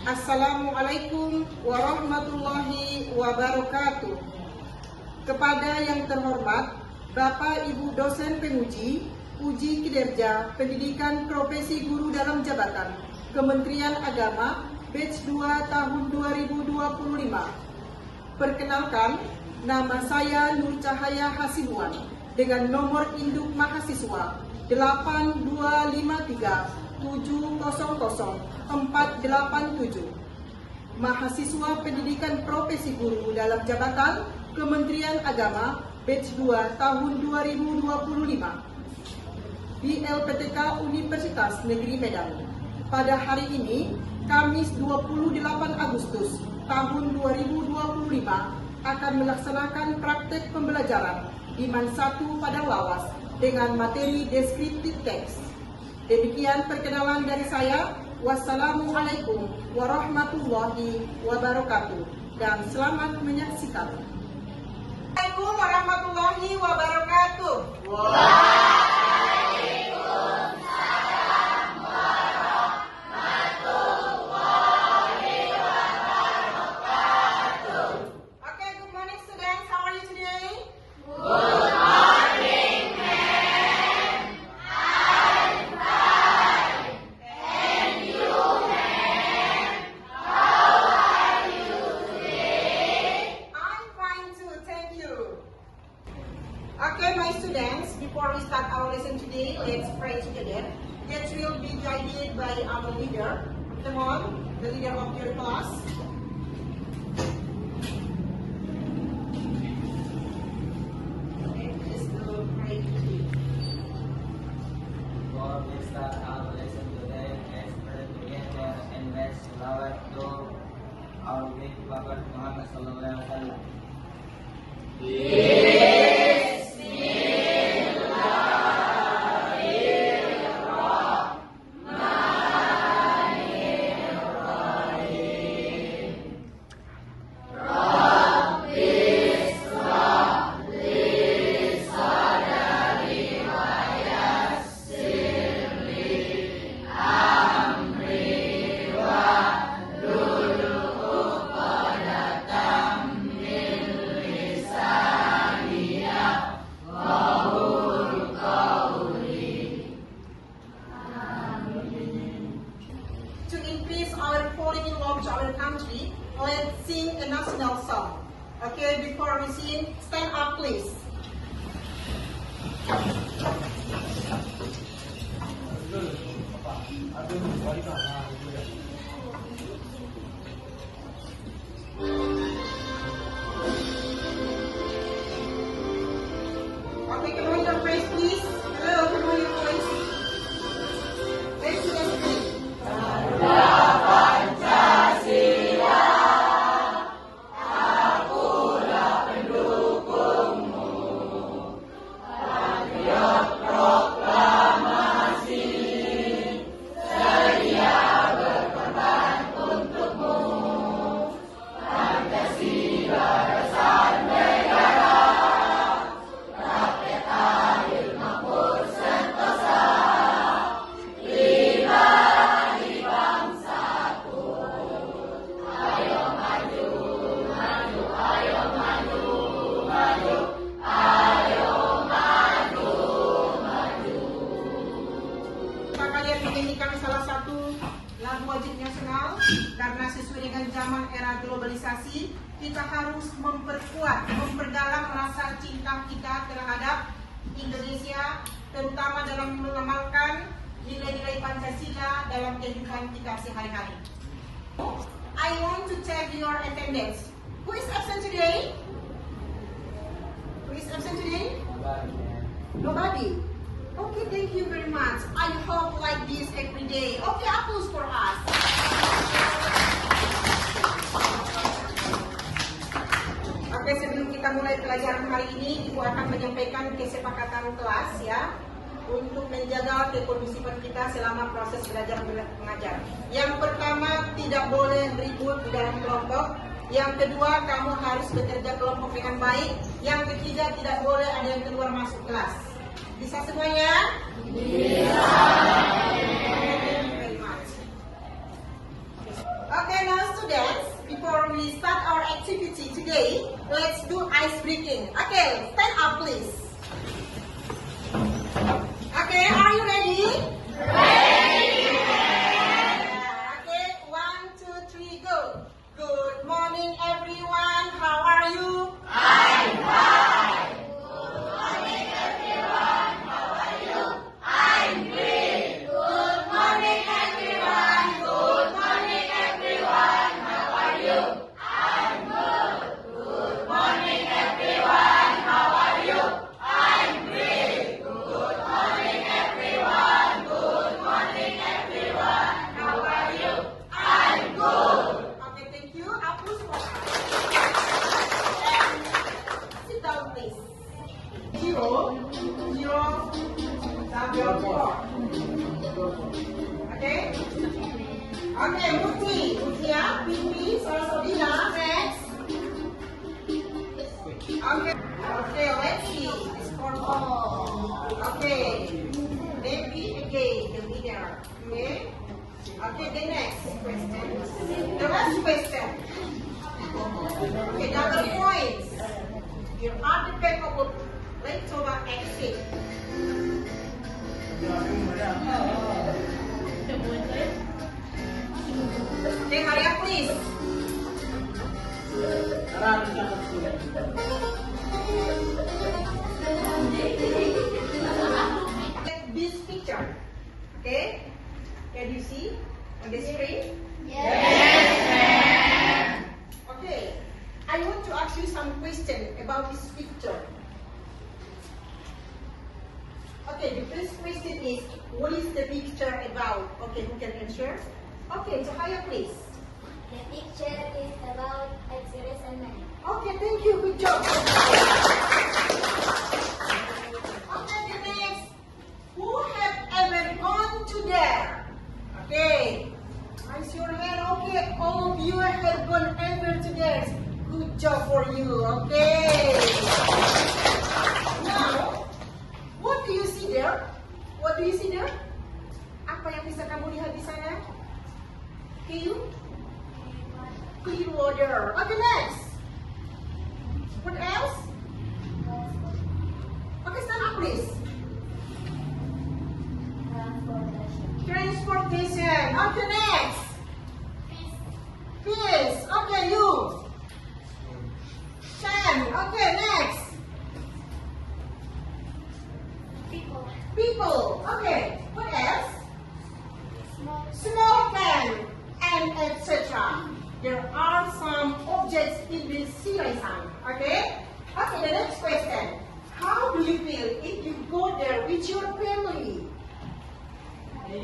Assalamualaikum warahmatullahi wabarakatuh. Kepada yang terhormat Bapak Ibu dosen penguji, uji kinerja pendidikan profesi guru dalam jabatan Kementerian Agama batch 2 tahun 2025. Perkenalkan, nama saya Nur Cahaya Hasibuan dengan nomor induk mahasiswa 8253700487, mahasiswa pendidikan profesi guru dalam jabatan Kementerian Agama batch 2 tahun 2025 di LPTK Universitas Negeri Medan. Pada hari ini, Kamis 28 Agustus tahun 2025, akan melaksanakan praktek pembelajaran Iman 1 pada Lawas dengan materi deskriptif teks. Demikian perkenalan dari saya. Wassalamualaikum warahmatullahi wabarakatuh dan selamat menyaksikan. Assalamualaikum warahmatullahi wabarakatuh. Waalaikumsalam warahmatullahi wabarakatuh. Okay, good morning students. How are you today? Good morning, ma'am. I'm fine. And you, ma'am? How are you today? I'm fine too, thank you. Okay, my students, before we start our lesson today, let's pray together. That will be guided by our leader. Come on, the leader of your class. Okay, let's do pray today. Before we start our lesson today, let's pray together and let's salawat to our great Prophet Muhammad sallallahu alaihi wasallam. To increase our falling in love to our country, let's sing a national song. Okay, before we sing, stand up please. Okay, can we your praise please? Hello, can we your praise? Let's sing. Kalian menyanyikan salah satu lagu wajib nasional karena sesuai dengan zaman era globalisasi, kita harus memperdalam rasa cinta kita terhadap Indonesia, terutama dalam mengamalkan nilai-nilai Pancasila dalam kehidupan kita sehari-hari. I want to check your attendance. Who is absent today? Who is absent today? Nobody. Okay, thank you very much. I hope like this every day. Okay, applause for us. Oke, sebelum kita mulai pelajaran hari ini, Ibu akan menyampaikan kesepakatan kelas ya untuk menjaga kekondusifan kita selama proses belajar mengajar. Yang pertama, tidak boleh ribut di dalam kelompok. Yang kedua, kamu harus bekerja kelompok dengan baik. Yang ketiga, tidak boleh ada yang keluar masuk kelas. Bisa semuanya? Bisa. Thank you very much. Okay, now students, before we start our activity today, let's do ice breaking. Okay, stand up please. Okay, are you ready? Ready! Okay, 1, 2, 3, go. Good morning everyone, how are you? I'm fine. Good morning everyone, how are you? I'm great. Good morning everyone, good morning everyone, how are you? I'm good. Good morning everyone, how are you? I'm great. Good morning everyone, good morning everyone, how are you? I'm good. Okay, thank you. Hapus water. And sit down please. 0, 0, sambil 4. Okay? Okay, Mutia, Pipi, Sarasodina, next. Okay, let's see. It's for all. Okay. Maybe again, the leader. Okay? Okay, the next question. The last question. Okay, double points. You have the paperwork. Let's over exit. Okay, hurry up please. This picture. Okay? Can you see on the screen? Yes. Okay. I want to ask you some question about this picture. Okay, the first question is, what is the picture about? Okay, who can answer? Okay, Cahaya, please. The picture is about X-rays and man. Okay, thank you. Good job. Okay, the next. Who have ever gone to there? Okay. Raise your hand. Okay, all of you have gone ever to there. Good job for you. Okay. Now, what do you see there? What do you see there? Apa yang bisa kamu lihat di sana? Clean water. Okay, next. What else? Okay, stand up please. Transportation. Okay, next. Fish. Okay, you. Sand. Okay, next. People. Okay, what else? Small can and etc. There are some objects in this series. Okay? Okay, the next question. How do you feel if you go there with your family? Okay,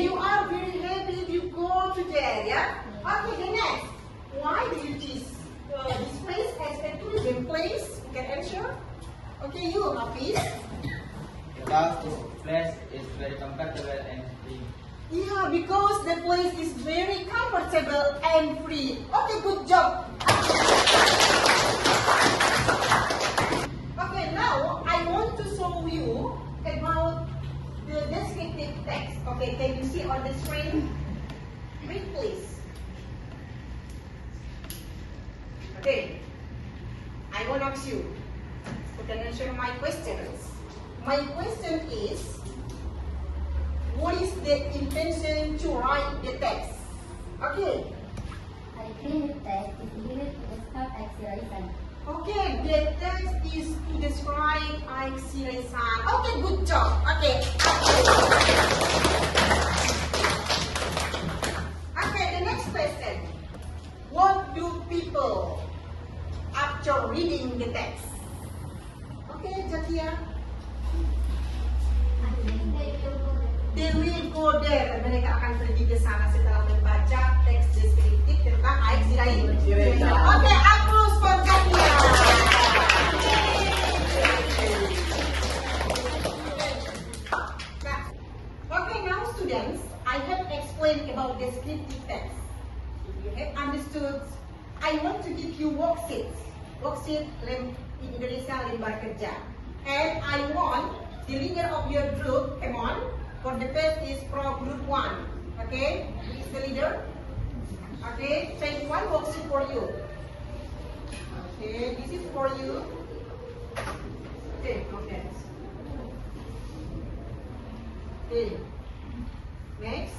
you are very happy if you go to there, yeah? Okay, the next. Why do you choose this place as a tourism place? You can answer. Okay, you, Hafiz. Because this place is very comfortable and free. Yeah, because the place is very comfortable and free. Okay, good job. Okay, now I want to show you about the descriptive text. Okay, can you see on the screen? Read please. Okay, I want to ask you. You can answer my questions. My question is, what is the intention to write the text? Okay. I think the text is needed to describe X-rays. Okay, the text is to describe X-rays. Okay, good job. Okay. Okay, the next question. What do people after reading the text? Okay, Zakia. They will go there. Mereka akan pergi ke sana setelah membaca teks deskriptif tentang X-ray. Oke, applause for Zakia. Okay, now students, I have explained about descriptive text. If you have understood, I want to give you worksheets. Worksheet in Indonesia lembar kerja. And I want the leader of your group, come on. For the first is from group 1. Okay? leader. Okay, take one worksheet for you. Okay, this is for you. Okay, okay. Okay. Next,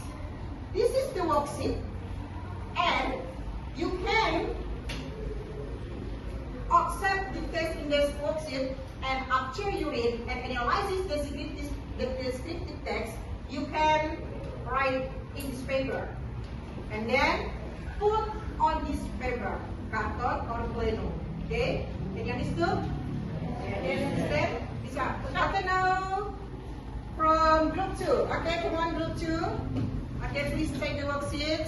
this is the worksheet, and you can accept the text in this worksheet, and after you read and analyze the descriptive text, you can write in this paper, and then put on this paper, karton or plano. Okay, can you understand? Can you understand? Bisa. Okay, now from group 2. Okay, come on, group 2. Okay, please take the worksheet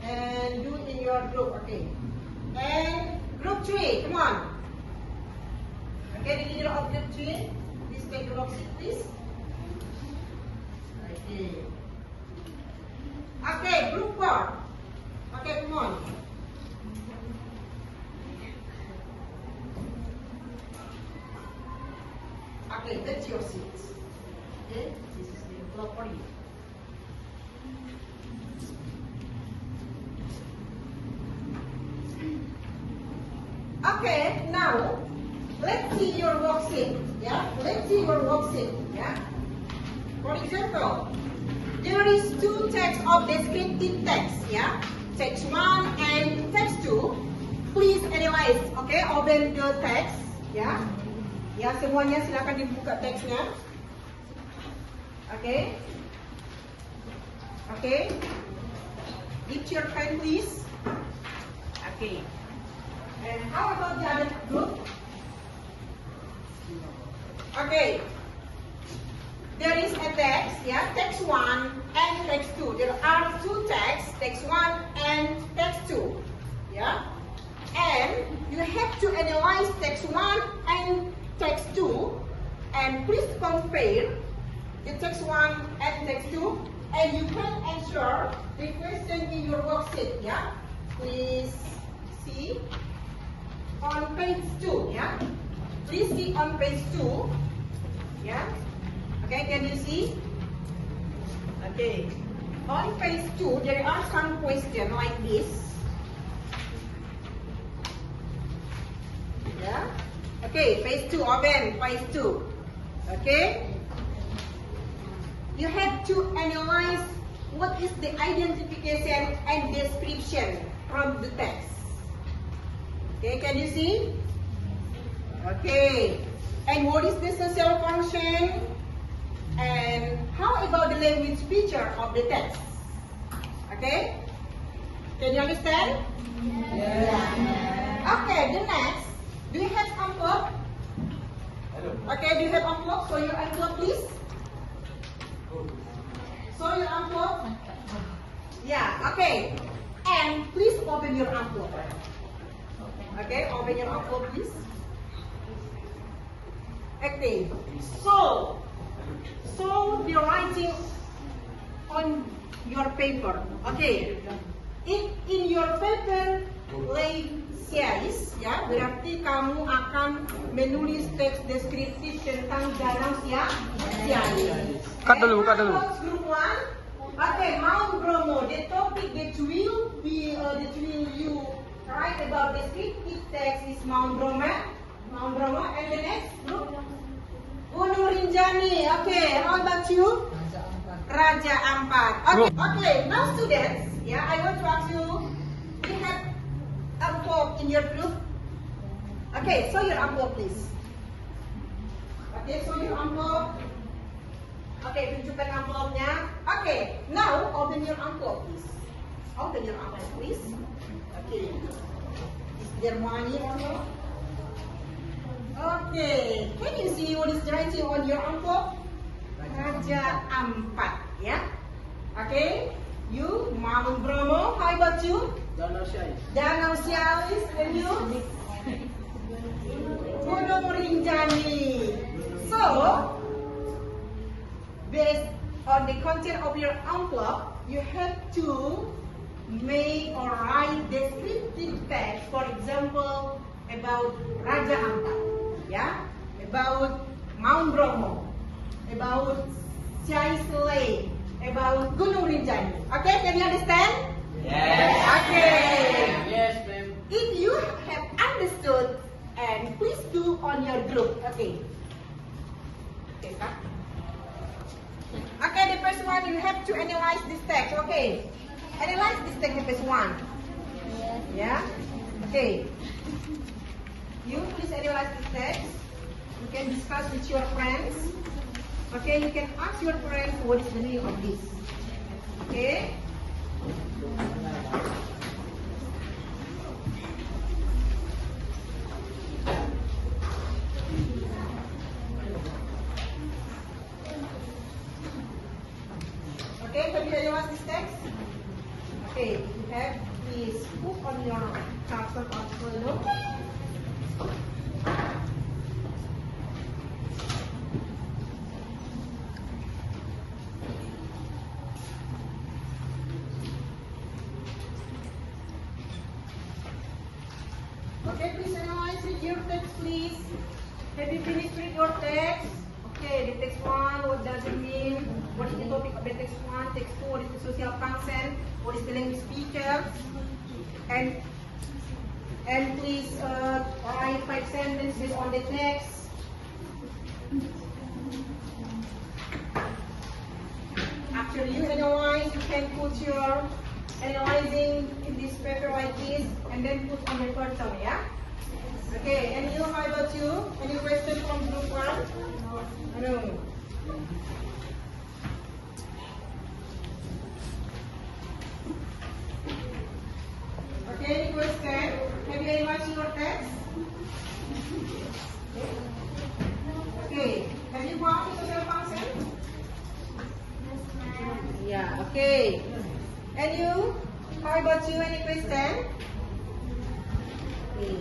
and do it in your group. Okay, and group 3, come on. Okay, the leader of group 3, please take the worksheet, please. Okay. Okay, group 4. Okay, come on. Okay, that's your seats. Okay, this is the floor for you. Okay, now let's see your worksheet. Yeah, let's see your worksheet. Yeah. For example, there is two texts of descriptive text. Yeah, text 1 and text 2. Please analyze. Okay, open the text. Yeah. Ya, semuanya silakan dibuka teksnya. Okay. Okay. Give your pen, please. Okay. And how about the other group? Okay. There is a text, yeah, text 1 and text 2. There are two texts, text 1 and text 2. Yeah. And you have to analyze text 1 and text 2, and please compare the text 1 and text 2, and you can answer the question in your worksheet. Yeah, please see on page 2. Yeah, please see on page 2. Yeah, okay, can you see? Okay, on page 2 there are some questions like this. Yeah. Okay, phase 2, open, phase 2. Okay? You have to analyze what is the identification and description from the text. Okay, can you see? Okay. And what is the social function? And how about the language feature of the text? Okay? Can you understand? Yeah. Okay, the next. Do you have envelope? Okay, do you have envelope? Show your envelope, please. Show your envelope. Yeah, okay. And please open your envelope. Okay, open your envelope, please. Okay. So the writing on your paper. Okay. In your paper lay series, ya, berarti kamu akan menulis teks deskriptif tentang danau Sialis. Cut dulu. Group 1. Okay, Mount Bromo. The topic that will you write about descriptive text is Mount Bromo. And the next group, Gunung Rinjani. Okay, how about you? Raja Ampat. Okay, now students, yeah, I want to ask you, you have envelope in your group? Okay, show your envelope, please. Okay, show your envelope. Okay, tunjukkan envelope-nya. Okay, now open your envelope, please. Open your envelope, please. Okay. Is there money or not? Okay, can you see what is writing on your envelope? Raja Ampat, ya. Okay, you Mount Bromo. How about you? Danau Sialis, and you? Gunung Rinjani. So, based on the content of your envelope, you have to make or write descriptive text. For example, about Raja Ampat, yeah, about Mount Bromo, about Sialis Lake, about Gunung Rinjani. Okay, can you understand? Yes. Okay. Yes, ma'am. If you have understood, and please do on your group. Okay. Okay, Kak. Okay, the first one you have to analyze this text. Okay. Analyze this text, the first one. Yes. Yeah. Okay. You please analyze this text. You can discuss with your friends. Okay, you can ask your friends what is the meaning of this. Okay. Okay, can you analyze this text? Okay, you have please put on your chapter of note. Okay, please analyze read your text, please. Have you finished read your text? Okay, the text one, what does it mean? What is the topic of the text one? Text two, what is the social function? What is the language feature? And please write 5 sentences on the text. After you analyze, you can put your analyzing in this paper like this, and then put on the portal, yeah? Okay, and you, how about you? Any question from group one? No. Okay, any question? Have you analyzed your text? Okay, have you found the social function? Yeah, okay. And you? How about you? Any question? Okay.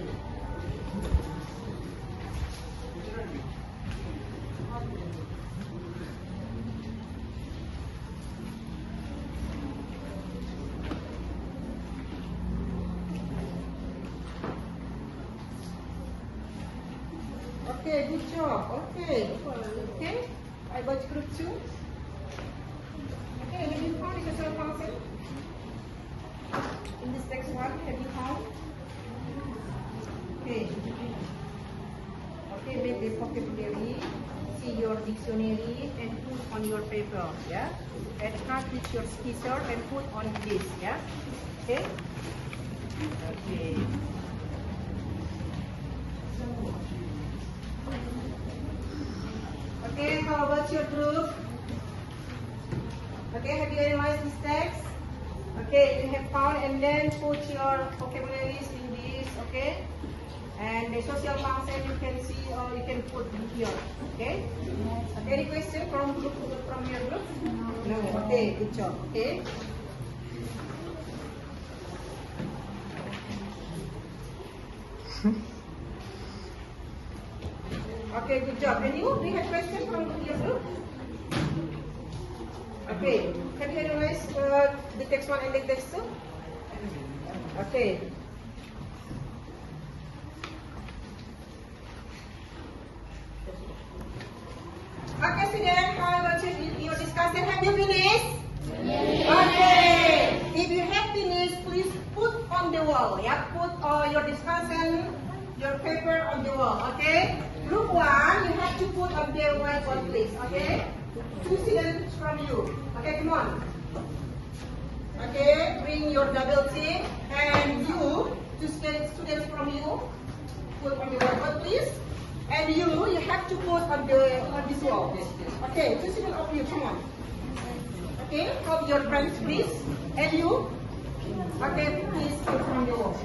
Okay, good job. Okay. Okay. How about group 2? Okay, have you found the social function? In this text one, have you found? Okay. Okay, make the vocabulary, see your dictionary, and put on your paper, yeah? And start with your scissor and put on this, yeah? Okay? Okay. Okay, how about your group? Okay, have you analyzed this text? Okay, you have found, and then put your vocabularies in this, okay? And the social function you can see, or you can put here, okay? Any question from your group? No. Okay, good job. Okay. Okay, good job. And you? Do you have question from your group? Okay. Have you analyzed the text one and the text two? Okay. Okay, students, how about your discussion? Have you finished? Yes. Okay. If you have finished, please put on the wall. Yeah, put your discussion, your paper on the wall. Okay. Group 1, you have to put on the whiteboard, please. Okay. 2 students from you. Okay, come on. Okay, bring your double tick, and you, 2 students from you, put on the whiteboard, please. And you have to put on this wall. Okay, 2 students of you, come on. Okay, help your friends, please. And you, okay, please put on the wall.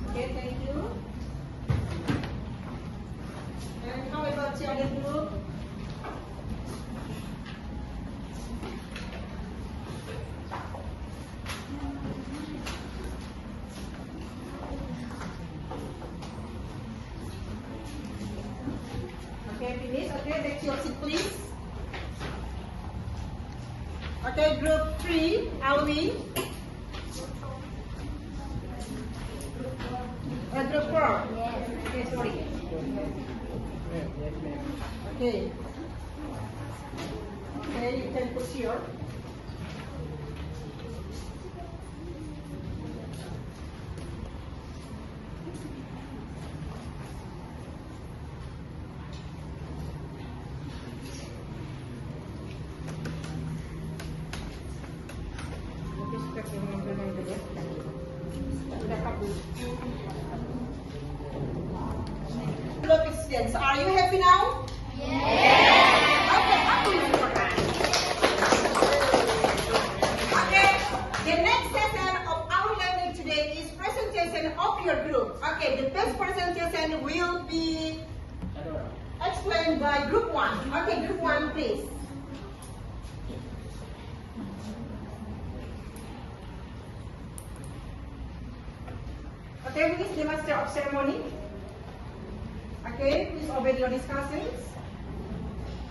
Okay, thank you. And how about the other group? Okay, finish. Okay, take your seat, please. Okay, group 3, Alwi. Group 4. Yes. Okay, sorry. Okay. Okay, you can push here. Look, students, are you happy now? Okay, up with your hand. Okay, the next session of our learning today is presentation of your group. Okay, the first presentation will be explained by group 1. Okay, group 1, please. Okay, who is the master of ceremony? Okay, please obey your discussions.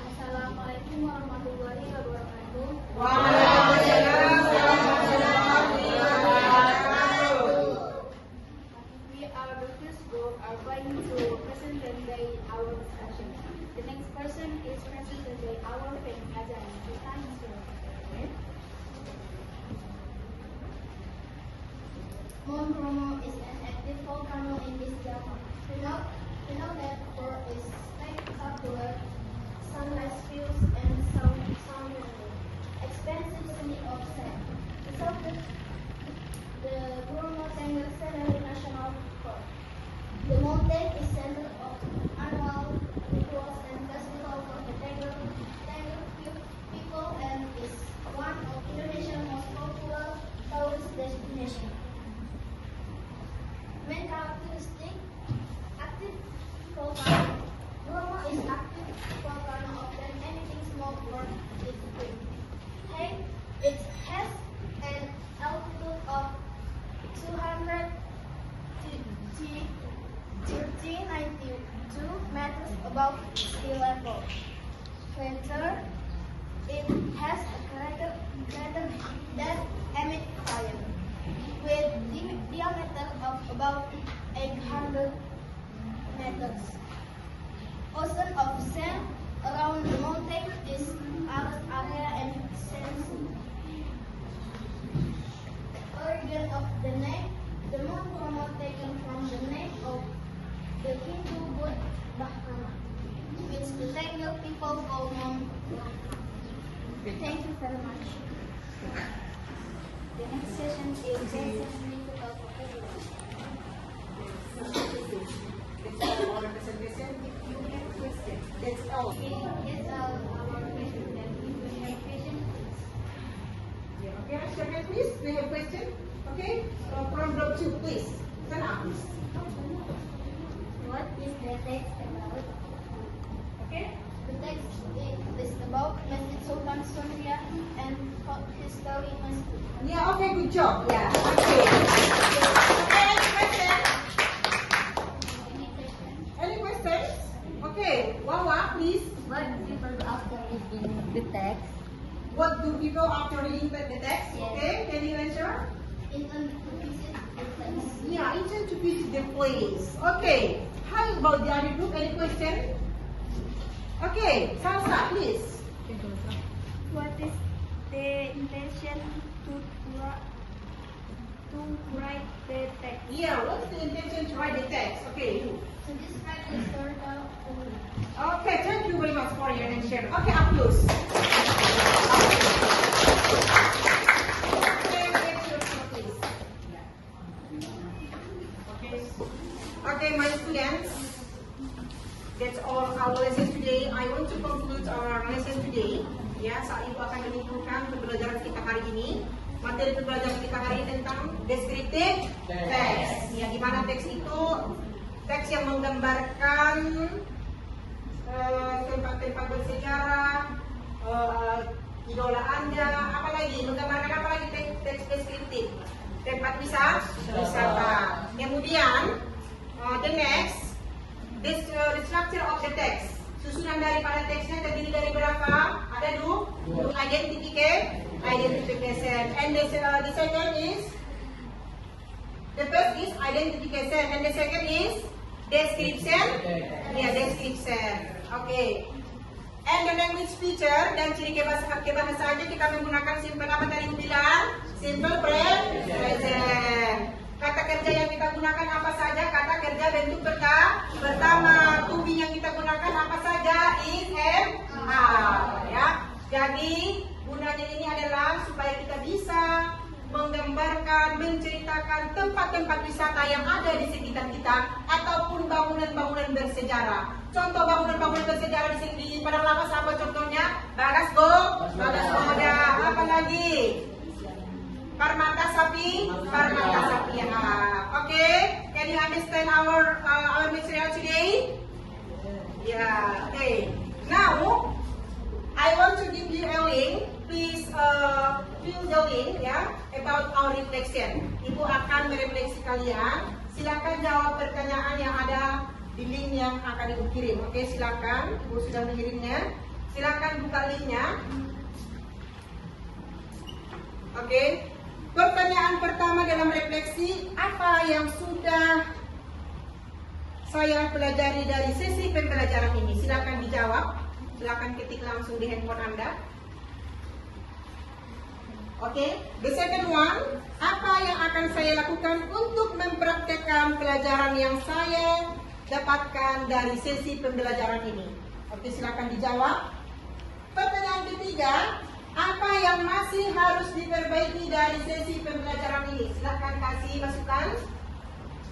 Assalamualaikum warahmatullahi wabarakatuh. Waalaikumsalam warahmatullahi wabarakatuh. We are the first group are going to present today our discussion. The next person is present today our friend Azan. The time is yours. Mount Bromo is an active volcano in East Java. We know that there is spectacular sunrise views and sound expansive sea of sand. The Bromo Tengger Scenery National Park. The mountain is center of annual rituals and festival for the Tengger people and is one of Indonesia's most popular tourist destinations. Main characteristic, active volcano. Bromo is active volcano of than anything small or its peak. It has an altitude of 292 meters above sea level. Winter, it has a crater that emits fire with diameter of about 800 meters. Ocean of sand around the mountain is arid area and sandy. Origin of the name: the Mount Bromo taken from the name of the Hindu god Brahma, which the Tengger people call Mount Brahma. Thank you very much. The next session is political vocabulary. That's all our presentation. If you have questions, that's all. That's all our question. If you have questions, Yeah, okay, raise your hand, please. We have question. Okay, from group 2, please. Stand up, please. what is the text about? Okay. The text is about Masjid Sultan Suria and history masjid. Yeah, okay, good job. Yeah, okay. Okay, any question? Any question? Any questions? Okay, Wawa, please. What do people do after reading the text? What do people after reading the text? Yes. Okay, can you answer? Intend to visit the place. Yeah, intend to visit the place. Okay, how about the other group? Any question? Okay, Salsa, please. What is the intention to write the text? Yeah, what's the intention to write the text? Okay, you. To describe the historical event. Okay, thank you very much for your answer. Okay, up close. Okay, next question, please. Okay, my students, that's all our lesson today. I want to conclude our lesson today. Ya, saat itu akan menyimpulkan pembelajaran kita hari ini. Materi pembelajaran kita hari ini tentang descriptive text. Ya, di mana teks itu teks yang menggambarkan tempat-tempat bersejarah, idola Anda, apalagi menggambarkan apalagi teks deskriptif, tempat wisata. Kemudian the next, the structure of the text. Susun susunan daripada teksnya terdiri dari berapa? Ada dua. Identification. And the second is, the first is identification, and the second is description. Ya, description. Oke. And the language feature dan ciri kebahasaannya kita menggunakan simple apa tadi aku bilang? Simple present. Kata kerja yang kita gunakan apa saja? Kata kerja bentuk pertama. To be yang kita gunakan apa saja? Is and are. Ya. Jadi gunanya ini adalah supaya kita bisa menggambarkan, menceritakan tempat-tempat wisata yang ada di sekitar kita ataupun bangunan-bangunan bersejarah. Contoh bangunan-bangunan bersejarah di sini di Padang Lawas apa contohnya? Bagas ada. Apa lagi? Permata sapi ya. Oke, can you understand our material today? Yeah. Okay. Now I want to give you a link. Please fill the link ya about our reflection. Ibu akan merefleksi kalian. Silakan jawab pertanyaan yang ada di link yang akan Ibu kirim. Oke, silakan. Ibu sudah mengirimnya. Silakan buka linknya. Oke. Pertanyaan pertama dalam refleksi, apa yang sudah saya pelajari dari sesi pembelajaran ini? Silakan dijawab. Silakan ketik langsung di handphone Anda. Oke, the second one, apa yang akan saya lakukan untuk mempraktekkan pelajaran yang saya dapatkan dari sesi pembelajaran ini? Oke, silakan dijawab. Pertanyaan ketiga, apa yang masih harus diperbaiki dari sesi pembelajaran ini? Silakan kasih masukan.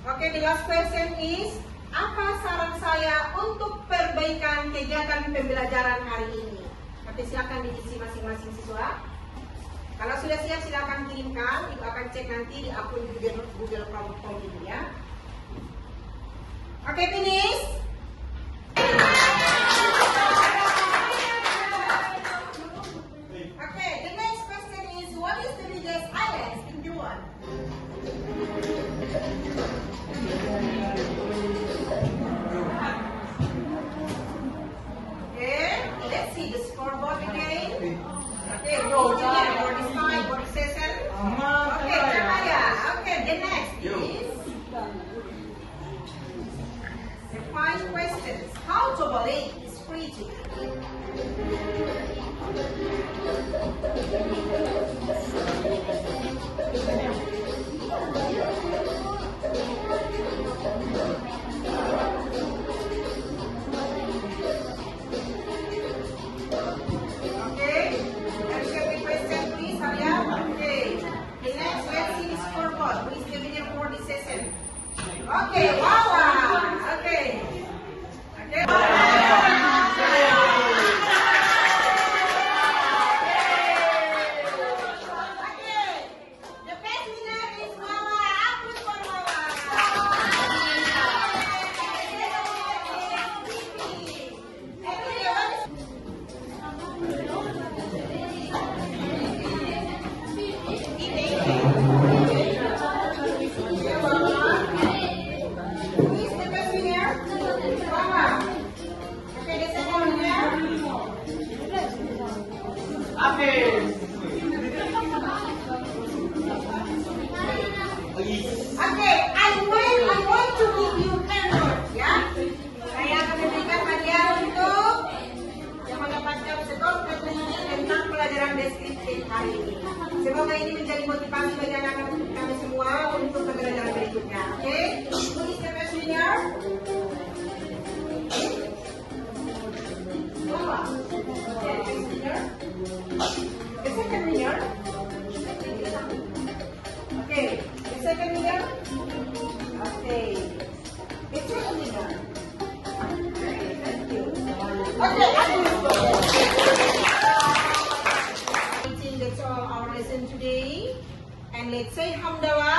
Oke, the last question is, apa saran saya untuk perbaikan kegiatan pembelajaran hari ini? Oke, silakan diisi masing-masing siswa. Kalau sudah siap silakan kirimkan. Ibu akan cek nanti di akun Google Form ini ya. Oke, finish. Oke, the next question is, what is the biggest island in the world? Okay, let's see the scoreboard again. Okay, board is 5, board is 7. Okay, Cahaya. Okay, the next is the 5 questions. How to believe is preaching? Okay, wow. Okay. Okay. The best winner is Wawa. Applause for Wawa. Okay, I want to give you effort, ya. Saya akan memberikan hadiah untuk yang mendapatkan skor tertinggi tentang pelajaran deskripsi hari ini. Semoga ini menjadi motivasi bagi anak-anak kami semua untuk pembelajaran berikutnya. Oke, who is the best winner? The second winner. Okay, the second winner. Okay, the second winner. Okay, thank you. Okay, that's all our lesson today. And let's say Hamdallah.